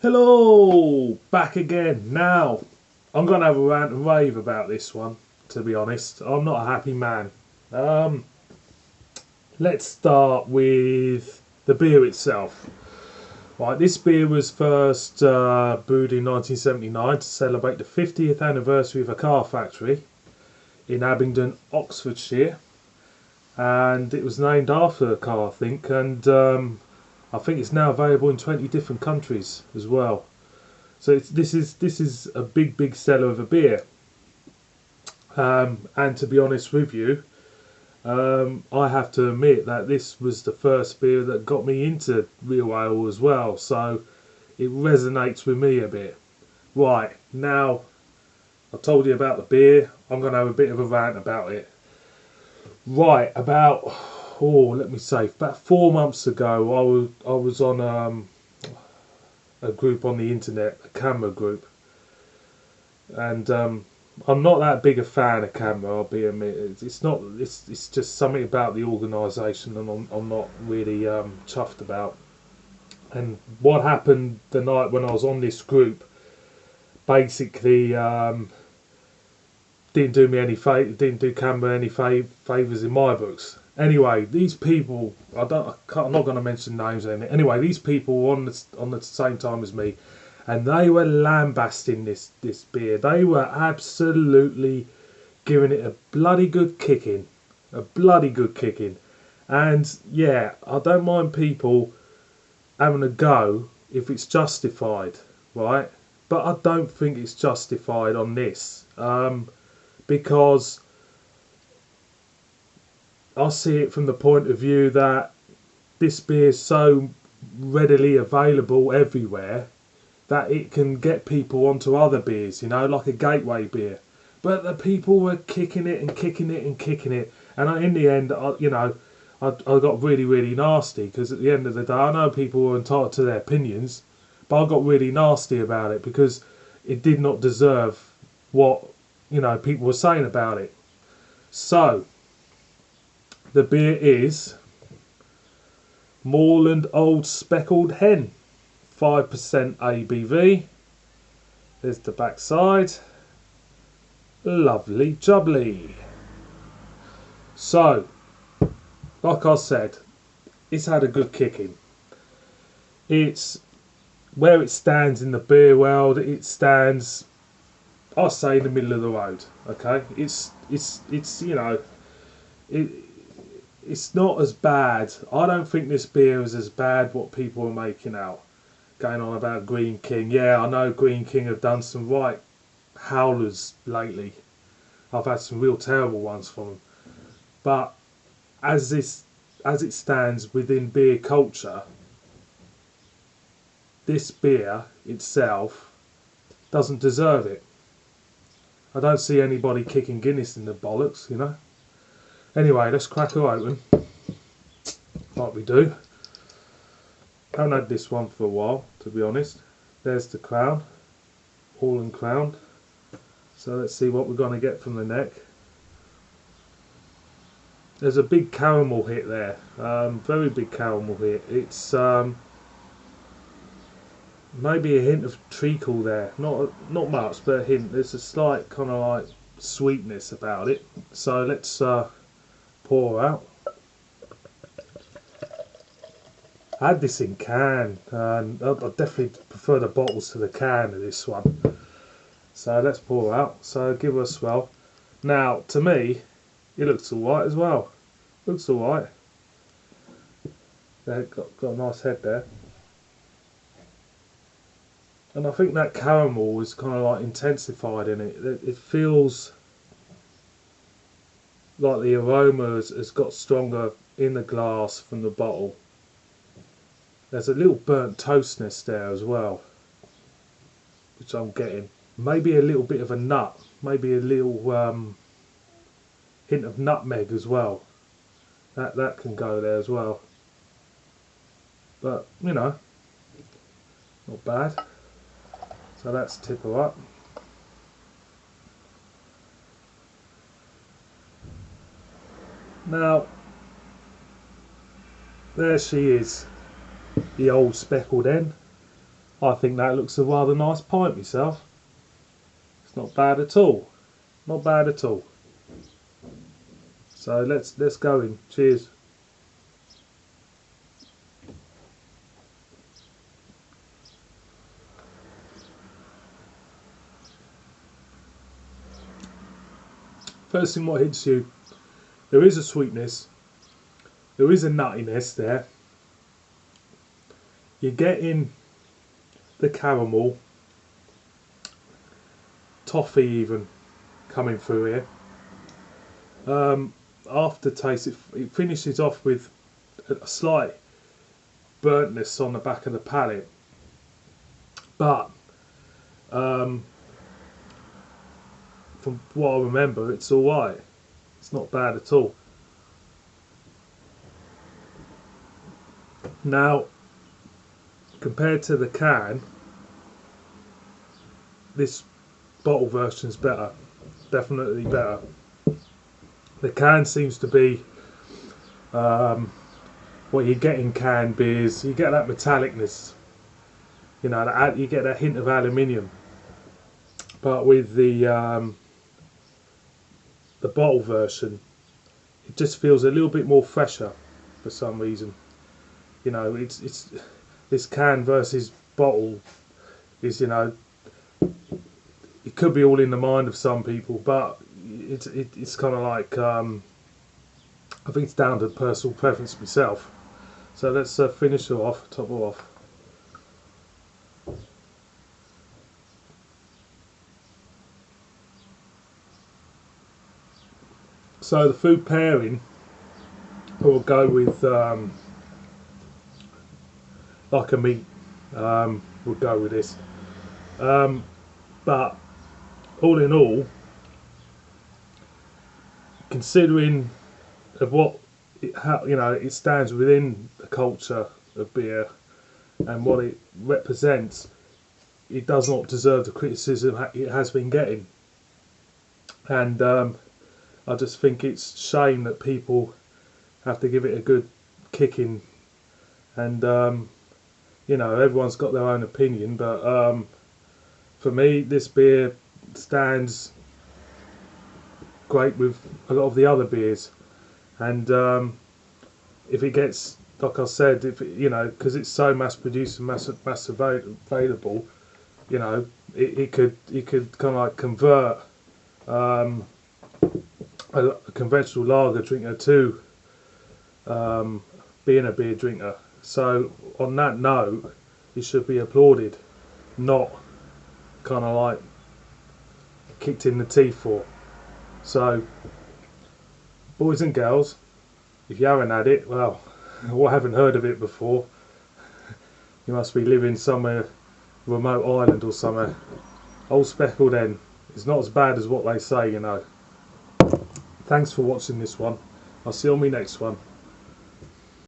Hello, back again. Now, I'm going to have a rant and rave about this one, to be honest. I'm not a happy man. Um, let's start with the beer itself. Right, this beer was first brewed in 1979 to celebrate the 50th anniversary of a car factory in Abingdon, Oxfordshire. And it was named after a car, I think, and I think it's now available in 20 different countries as well. So this is a big seller of a beer, and to be honest with you, I have to admit that this was the first beer that got me into real ale as well. So it resonates with me a bit. Right, now I told you about the beer. I'm going to have a bit of a rant about it. Right, let me say, about 4 months ago, I was on a group on the internet, a camera group, and I'm not that big a fan of camera. I'll be admitted. It's not. It's just something about the organisation, and I'm not really chuffed about. And what happened the night when I was on this group, basically, didn't do me any didn't do camera any favors in my books. Anyway, these people, I'm not going to mention names or anything. Anyway, these people were on the same time as me, and they were lambasting this beer. They were absolutely giving it a bloody good kicking, And yeah, I don't mind people having a go if it's justified, right? But I don't think it's justified on this, because I see it from the point of view that this beer is so readily available everywhere that it can get people onto other beers, like a gateway beer. But the people were kicking it and kicking it and kicking it, and in the end, I got really nasty, because at the end of the day, I know people were entitled to their opinions, but I got really nasty about it because it did not deserve what people were saying about it. So the beer is Morland Old Speckled Hen, 5% ABV. There's the back side. Lovely jubbly. So, like I said, it's had a good kicking. It's where it stands in the beer world. It stands, I say, in the middle of the road. Okay, it's it's not as bad. I don't think this beer is as bad what people are making out. Going on about Green King. Yeah, I know Green King have done some right howlers lately. I've had some real terrible ones from them. But as it stands within beer culture, this beer itself doesn't deserve it. I don't see anybody kicking Guinness in the bollocks, Anyway, let's crack her open, like we do. Haven't had this one for a while, to be honest. There's the crown, all and crowned. So let's see what we're going to get from the neck. There's a big caramel hit there, very big caramel hit. It's maybe a hint of treacle there, not much, but a hint. There's a slight kind of like sweetness about it. So let's pour out. I had this in can, and I definitely prefer the bottles to the can of this one. So let's pour out. So give her a swell. Now, to me, it looks alright as well. Looks alright. Got a nice head there. And I think that caramel is kind of like intensified in it. It feels like the aroma has got stronger in the glass from the bottle. There's a little burnt toastness there as well, which I'm getting. Maybe a little bit of a nut, maybe a little hint of nutmeg as well. That can go there as well. But not bad. So let's tip her up. Now, there she is, the old speckled hen. I think that looks a rather nice pint myself. It's not bad at all. Not bad at all. So let's go in. Cheers. First thing what hits you, there is a sweetness, there is a nuttiness there. You're getting the caramel, toffee even coming through here. Aftertaste, it finishes off with a slight burntness on the back of the palate, but from what I remember, it's alright. It's not bad at all. Now, compared to the can, this bottle version is better, definitely better. The can seems to be what you get in canned beers. You get that metallicness, you know, you get that hint of aluminium, but with the bottle version, it just feels a little bit more fresher for some reason. You know, it's this can versus bottle is, you know, it could be all in the mind of some people, but it's kind of like I think it's down to personal preference myself. So let's finish it off, top it off. So the food pairing, we'll go with like a meat. We'll go with this. But all in all, considering of what how, you know, it stands within the culture of beer and what it represents, it does not deserve the criticism it has been getting. And I just think it's shame that people have to give it a good kicking. And you know, everyone's got their own opinion, but for me, this beer stands great with a lot of the other beers. And if it gets, like I said, if it, you know, because it's so mass produced and mass available, you know, it could kind of like convert a conventional lager drinker to being a beer drinker. So on that note, it should be applauded, not kind of like kicked in the teeth for. So, boys and girls, if you haven't had it, well, or haven't heard of it before, you must be living somewhere, remote island or somewhere. Old Speckled Hen. It's not as bad as what they say, you know. Thanks for watching this one. I'll see you on my next one.